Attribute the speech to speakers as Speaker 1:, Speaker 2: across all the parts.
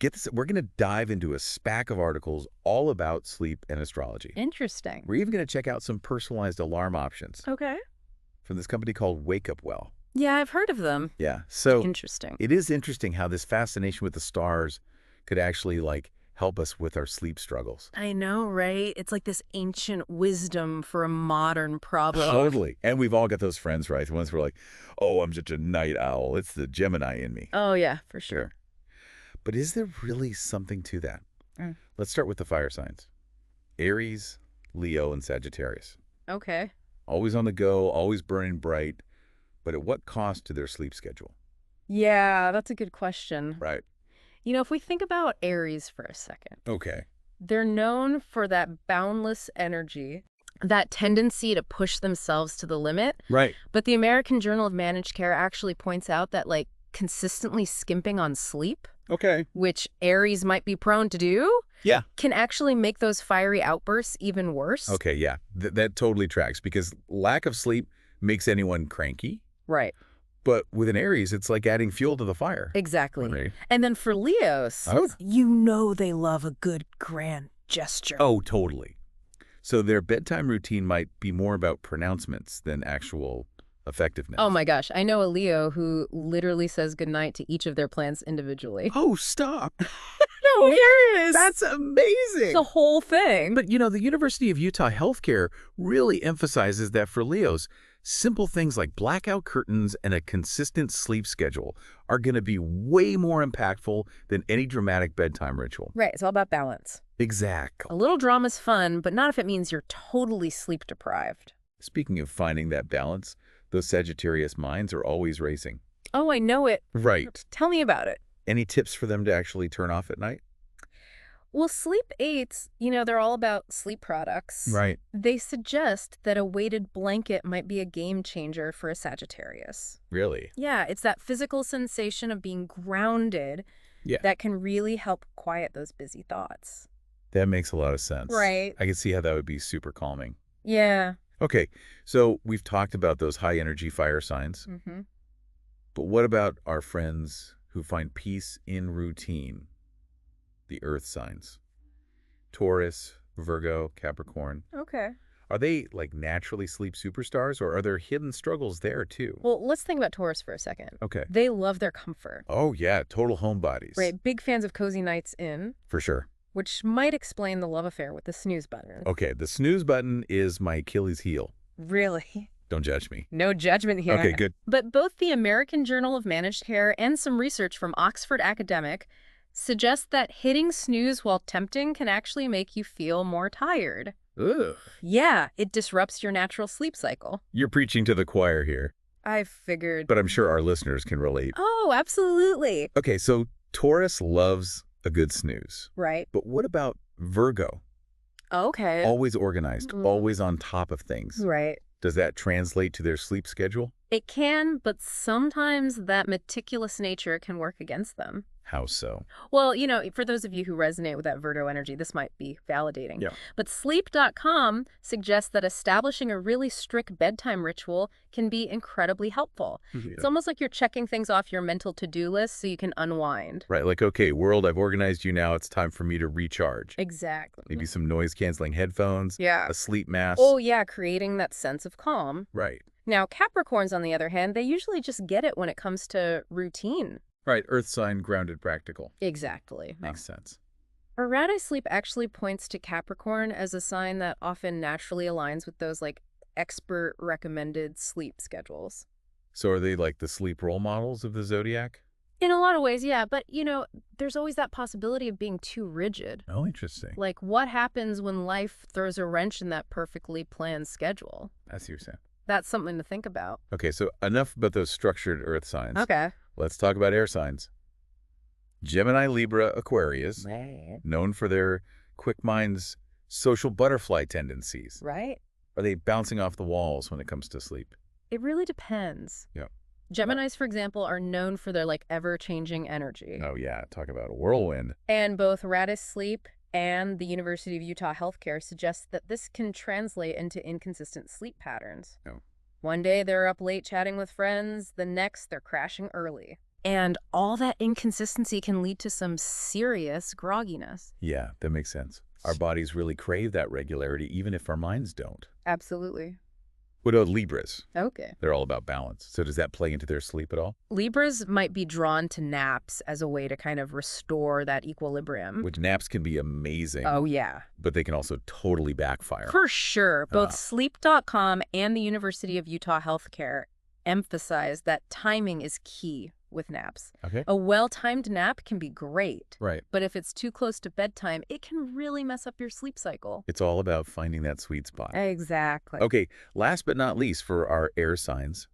Speaker 1: Get this, we're going to dive into a spack of articles all about sleep and astrology.
Speaker 2: Interesting.
Speaker 1: We're even going to check out some personalized alarm options
Speaker 2: Okay.
Speaker 1: from this company called WakeUpWell.
Speaker 2: Yeah, I've heard of them.
Speaker 1: Yeah, so
Speaker 2: Interesting.
Speaker 1: it is interesting how this fascination with the stars could actually, like, help us with our sleep struggles.
Speaker 2: I know, right? It's like this ancient wisdom for a modern problem.
Speaker 1: Totally. And we've all got those friends, right? The ones who are like, oh, I'm such a night owl. It's the Gemini in me.
Speaker 2: Oh, yeah, for sure.
Speaker 1: Sure. But is there really something to that?
Speaker 2: Mm.
Speaker 1: Let's start with the fire signs. Aries, Leo, and Sagittarius.
Speaker 2: Okay.
Speaker 1: Always on the go, always burning bright, but at what cost to their sleep schedule?
Speaker 2: Yeah, that's a good question.
Speaker 1: Right.
Speaker 2: You know, if we think about Aries for a second,
Speaker 1: Okay.
Speaker 2: they're known for that boundless energy, that tendency to push themselves to the limit.
Speaker 1: Right.
Speaker 2: But the American Journal of Managed Care actually points out that, like, consistently skimping on sleep,
Speaker 1: Okay.
Speaker 2: which Aries might be prone to do,
Speaker 1: Yeah.
Speaker 2: can actually make those fiery outbursts even worse.
Speaker 1: Okay, yeah. That totally tracks because lack of sleep makes anyone cranky.
Speaker 2: Right.
Speaker 1: But with an Aries, it's like adding fuel to the fire.
Speaker 2: Exactly.
Speaker 1: Right.
Speaker 2: And then for Leos,
Speaker 1: Oh.
Speaker 2: you know they love a good grand gesture.
Speaker 1: Oh, totally. So their bedtime routine might be more about pronouncements than actual effectiveness.
Speaker 2: Oh my gosh, I know a Leo who literally says goodnight to each of their plants individually.
Speaker 1: Oh, stop.
Speaker 2: No, here it is.
Speaker 1: That's amazing.
Speaker 2: the whole thing.
Speaker 1: But, you know, the University of Utah Healthcare really emphasizes that for Leos, simple things like blackout curtains and a consistent sleep schedule are going to be way more impactful than any dramatic bedtime ritual.
Speaker 2: Right, it's all about balance.
Speaker 1: Exactly.
Speaker 2: A little drama's fun, but not if it means you're totally sleep deprived.
Speaker 1: Speaking of finding that balance, those Sagittarius minds are always racing.
Speaker 2: Oh, I know it.
Speaker 1: Right.
Speaker 2: Tell me about it.
Speaker 1: Any tips for them to actually turn off at night?
Speaker 2: Well, sleep aids, they're all about sleep products.
Speaker 1: Right.
Speaker 2: They suggest that a weighted blanket might be a game changer for a Sagittarius.
Speaker 1: Really?
Speaker 2: Yeah, it's that physical sensation of being grounded that can really help quiet those busy thoughts.
Speaker 1: That makes a lot of sense.
Speaker 2: Right.
Speaker 1: I can see how that would be super calming.
Speaker 2: Yeah.
Speaker 1: Okay, so we've talked about those high-energy fire signs.
Speaker 2: Mm-hmm.
Speaker 1: But what about our friends who find peace in routine? The earth signs. Taurus, Virgo, Capricorn.
Speaker 2: Okay.
Speaker 1: Are they like naturally sleep superstars or are there hidden struggles there too?
Speaker 2: Well, let's think about Taurus for a second.
Speaker 1: Okay.
Speaker 2: They love their comfort.
Speaker 1: Oh yeah, total homebodies.
Speaker 2: Right, big fans of cozy nights in,
Speaker 1: For sure.
Speaker 2: which might explain the love affair with the snooze button.
Speaker 1: Okay, the snooze button is my Achilles heel.
Speaker 2: Really?
Speaker 1: Don't judge me.
Speaker 2: No judgment here.
Speaker 1: Okay, good.
Speaker 2: But both the American Journal of Managed Care and some research from Oxford Academic suggest that hitting snooze while tempting can actually make you feel more tired.
Speaker 1: Ugh.
Speaker 2: Yeah, it disrupts your natural sleep cycle.
Speaker 1: You're preaching to the choir here,
Speaker 2: I figured.
Speaker 1: but I'm sure our listeners can relate.
Speaker 2: Oh, absolutely.
Speaker 1: Okay, so Taurus loves a good snooze.
Speaker 2: Right.
Speaker 1: But what about Virgo?
Speaker 2: Okay.
Speaker 1: Always organized,
Speaker 2: Mm.
Speaker 1: always on top of things.
Speaker 2: Right.
Speaker 1: Does that translate to their sleep schedule?
Speaker 2: It can, but sometimes that meticulous nature can work against them.
Speaker 1: How so?
Speaker 2: Well, for those of you who resonate with that Virgo energy, this might be validating.
Speaker 1: Yeah.
Speaker 2: But sleep.com suggests that establishing a really strict bedtime ritual can be incredibly helpful. It's almost like you're checking things off your mental to-do list so you can unwind.
Speaker 1: Right, like, okay, world, I've organized you now. It's time for me to recharge.
Speaker 2: Exactly.
Speaker 1: Maybe some noise-canceling headphones,
Speaker 2: Yeah.
Speaker 1: a sleep mask.
Speaker 2: Oh, yeah, creating that sense of calm.
Speaker 1: Right.
Speaker 2: Now, Capricorns, on the other hand, they usually just get it when it comes to routine.
Speaker 1: Right, earth sign, grounded, practical.
Speaker 2: Exactly.
Speaker 1: Makes sense.
Speaker 2: Errata sleep actually points to Capricorn as a sign that often naturally aligns with those, expert recommended sleep schedules.
Speaker 1: So are they like the sleep role models of the zodiac?
Speaker 2: In a lot of ways, yeah, but, there's always that possibility of being too rigid.
Speaker 1: Oh, interesting.
Speaker 2: Like, what happens when life throws a wrench in that perfectly planned schedule?
Speaker 1: I see what you're saying.
Speaker 2: That's something to think about.
Speaker 1: Okay, so enough about those structured earth signs.
Speaker 2: Okay.
Speaker 1: Let's talk about air signs. Gemini, Libra, Aquarius, known for their quick minds, social butterfly tendencies.
Speaker 2: Right?
Speaker 1: Are they bouncing off the walls when it comes to sleep?
Speaker 2: It really depends.
Speaker 1: Yeah.
Speaker 2: Geminis, for example, are known for their, ever-changing energy.
Speaker 1: Oh, yeah. Talk about a whirlwind.
Speaker 2: And both Radis Sleep and the University of Utah Healthcare suggest that this can translate into inconsistent sleep patterns.
Speaker 1: Oh.
Speaker 2: One day they're up late chatting with friends, the next they're crashing early. And all that inconsistency can lead to some serious grogginess.
Speaker 1: Yeah, that makes sense. Our bodies really crave that regularity, even if our minds don't.
Speaker 2: Absolutely.
Speaker 1: What about Libras?
Speaker 2: Okay.
Speaker 1: They're all about balance. So does that play into their sleep at all?
Speaker 2: Libras might be drawn to naps as a way to kind of restore that equilibrium.
Speaker 1: Which naps can be amazing,
Speaker 2: Oh, yeah.
Speaker 1: but they can also totally backfire.
Speaker 2: For sure. Both Sleep.com and the University of Utah Healthcare emphasize that timing is key with naps.
Speaker 1: Okay.
Speaker 2: A well-timed nap can be great,
Speaker 1: Right.
Speaker 2: but if it's too close to bedtime, it can really mess up your sleep cycle.
Speaker 1: It's all about finding that sweet spot.
Speaker 2: Exactly.
Speaker 1: Okay, last but not least for our air signs,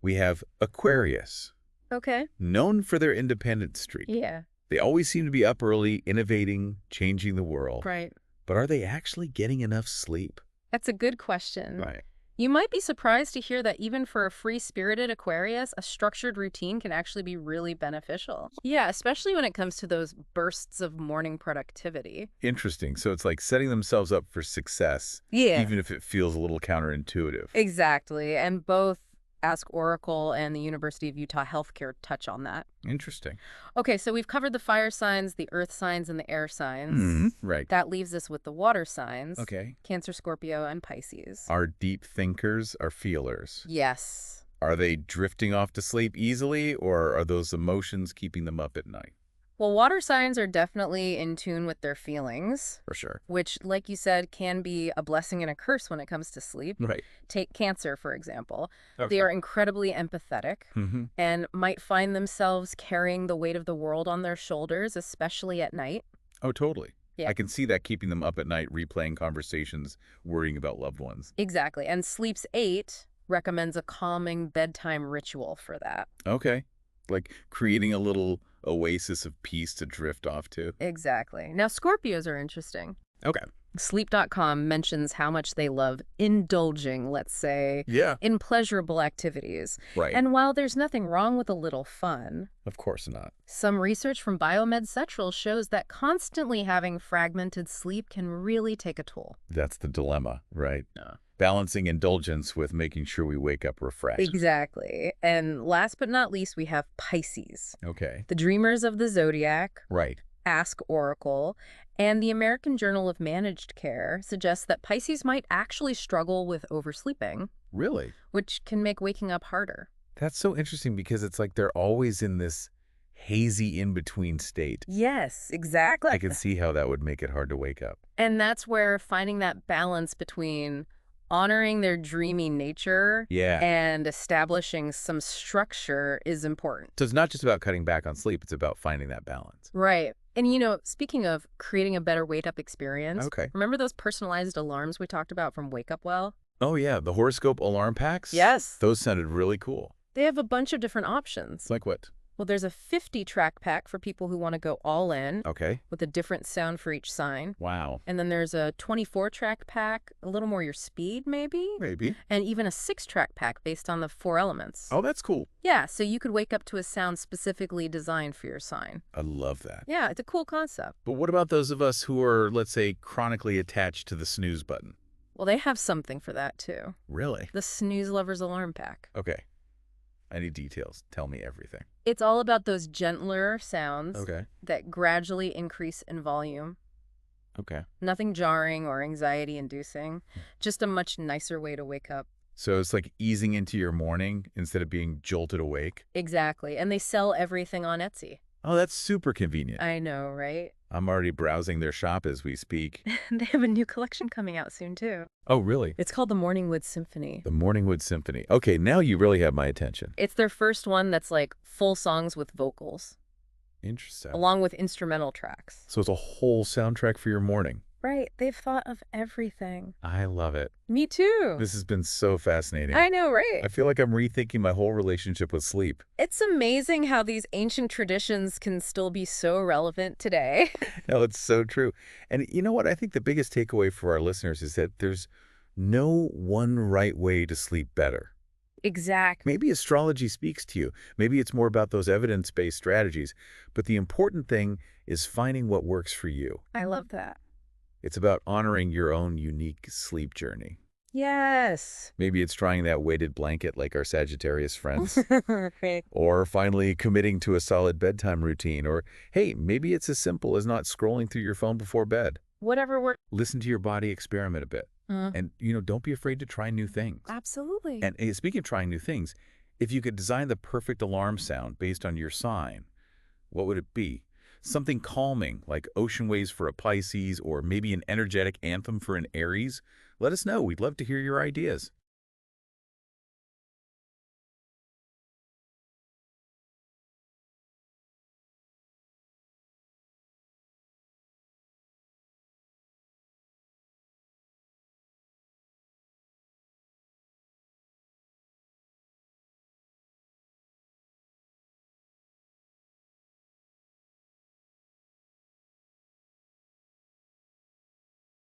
Speaker 1: we have Aquarius,
Speaker 2: Okay.
Speaker 1: known for their independent streak.
Speaker 2: Yeah.
Speaker 1: They always seem to be up early, innovating, changing the world.
Speaker 2: Right.
Speaker 1: But are they actually getting enough sleep?
Speaker 2: That's a good question.
Speaker 1: Right.
Speaker 2: You might be surprised to hear that even for a free-spirited Aquarius, a structured routine can actually be really beneficial. Yeah, especially when it comes to those bursts of morning productivity.
Speaker 1: Interesting. So it's like setting themselves up for success,
Speaker 2: Yeah.
Speaker 1: even if it feels a little counterintuitive.
Speaker 2: Exactly. And both Ask Oracle and the University of Utah Healthcare touch on that.
Speaker 1: Interesting.
Speaker 2: Okay, so we've covered the fire signs, the earth signs, and the air signs.
Speaker 1: Right.
Speaker 2: That leaves us with the water signs.
Speaker 1: Okay.
Speaker 2: Cancer, Scorpio, and Pisces.
Speaker 1: Are deep thinkers, are feelers.
Speaker 2: Yes.
Speaker 1: Are they drifting off to sleep easily, or are those emotions keeping them up at night?
Speaker 2: Well, water signs are definitely in tune with their feelings,
Speaker 1: For sure.
Speaker 2: which, like you said, can be a blessing and a curse when it comes to sleep.
Speaker 1: Right.
Speaker 2: Take Cancer, for example.
Speaker 1: Okay.
Speaker 2: They are incredibly empathetic
Speaker 1: Mm-hmm.
Speaker 2: and might find themselves carrying the weight of the world on their shoulders, especially at night.
Speaker 1: Oh, totally.
Speaker 2: Yeah.
Speaker 1: I can see that keeping them up at night, replaying conversations, worrying about loved ones.
Speaker 2: Exactly. And Sleeps 8 recommends a calming bedtime ritual for that.
Speaker 1: Okay. Like creating a little oasis of peace to drift off to.
Speaker 2: Exactly. Now, Scorpios are interesting.
Speaker 1: Okay.
Speaker 2: Sleep.com mentions how much they love indulging, let's say,
Speaker 1: Yeah.
Speaker 2: in pleasurable activities.
Speaker 1: Right.
Speaker 2: And while there's nothing wrong with a little fun,
Speaker 1: Of course not.
Speaker 2: some research from Biomed Central shows that constantly having fragmented sleep can really take a toll.
Speaker 1: That's the dilemma, right? Balancing indulgence with making sure we wake up refreshed.
Speaker 2: Exactly. And last but not least, we have Pisces,
Speaker 1: Okay.
Speaker 2: the dreamers of the zodiac.
Speaker 1: Right.
Speaker 2: Ask Oracle, and the American Journal of Managed Care suggests that Pisces might actually struggle with oversleeping,
Speaker 1: Really?
Speaker 2: which can make waking up harder.
Speaker 1: That's so interesting because it's like they're always in this hazy in-between state.
Speaker 2: Yes, exactly.
Speaker 1: I can see how that would make it hard to wake up.
Speaker 2: And that's where finding that balance between honoring their dreamy nature
Speaker 1: Yeah.
Speaker 2: and establishing some structure is important.
Speaker 1: So it's not just about cutting back on sleep, it's about finding that balance.
Speaker 2: Right. And, speaking of creating a better wake-up experience,
Speaker 1: Okay.
Speaker 2: remember those personalized alarms we talked about from WakeUpWell?
Speaker 1: Oh, yeah. The horoscope alarm packs?
Speaker 2: Yes.
Speaker 1: Those sounded really cool.
Speaker 2: They have a bunch of different options.
Speaker 1: Like what?
Speaker 2: Well, there's a 50-track pack for people who want to go all in
Speaker 1: Okay.
Speaker 2: with a different sound for each sign.
Speaker 1: Wow.
Speaker 2: And then there's a 24-track pack, a little more your speed, maybe?
Speaker 1: Maybe.
Speaker 2: And even a 6-track pack based on the 4 elements.
Speaker 1: Oh, that's cool.
Speaker 2: Yeah, so you could wake up to a sound specifically designed for your sign.
Speaker 1: I love that.
Speaker 2: Yeah, it's a cool concept.
Speaker 1: But what about those of us who are, let's say, chronically attached to the snooze button?
Speaker 2: Well, they have something for that, too.
Speaker 1: Really?
Speaker 2: The Snooze Lovers Alarm Pack.
Speaker 1: Okay. I need details. Tell me everything.
Speaker 2: It's all about those gentler sounds
Speaker 1: Okay.
Speaker 2: that gradually increase in volume.
Speaker 1: Okay.
Speaker 2: Nothing jarring or anxiety-inducing. Just a much nicer way to wake up.
Speaker 1: So it's like easing into your morning instead of being jolted awake?
Speaker 2: Exactly. And they sell everything on Etsy.
Speaker 1: Oh, that's super convenient.
Speaker 2: I know, right?
Speaker 1: I'm already browsing their shop as we speak.
Speaker 2: They have a new collection coming out soon, too.
Speaker 1: Oh, really?
Speaker 2: It's called the Morningwood Symphony.
Speaker 1: The Morningwood Symphony. Okay, now you really have my attention.
Speaker 2: It's their first one that's like full songs with vocals,
Speaker 1: Interesting.
Speaker 2: along with instrumental tracks.
Speaker 1: So it's a whole soundtrack for your morning.
Speaker 2: Right. They've thought of everything.
Speaker 1: I love it.
Speaker 2: Me too.
Speaker 1: This has been so fascinating.
Speaker 2: I know, right?
Speaker 1: I feel like I'm rethinking my whole relationship with sleep.
Speaker 2: It's amazing how these ancient traditions can still be so relevant today.
Speaker 1: No, it's so true. And you know what? I think the biggest takeaway for our listeners is that there's no one right way to sleep better.
Speaker 2: Exactly.
Speaker 1: Maybe astrology speaks to you. Maybe it's more about those evidence-based strategies. But the important thing is finding what works for you.
Speaker 2: I love that.
Speaker 1: It's about honoring your own unique sleep journey.
Speaker 2: Yes.
Speaker 1: Maybe it's trying that weighted blanket like our Sagittarius friends.
Speaker 2: Right.
Speaker 1: Or finally committing to a solid bedtime routine. Or, hey, maybe it's as simple as not scrolling through your phone before bed.
Speaker 2: Whatever works.
Speaker 1: Listen to your body, experiment a bit. And, don't be afraid to try new things.
Speaker 2: Absolutely.
Speaker 1: And speaking of trying new things, if you could design the perfect alarm sound based on your sign, what would it be? Something calming, like ocean waves for a Pisces, or maybe an energetic anthem for an Aries? Let us know. We'd love to hear your ideas.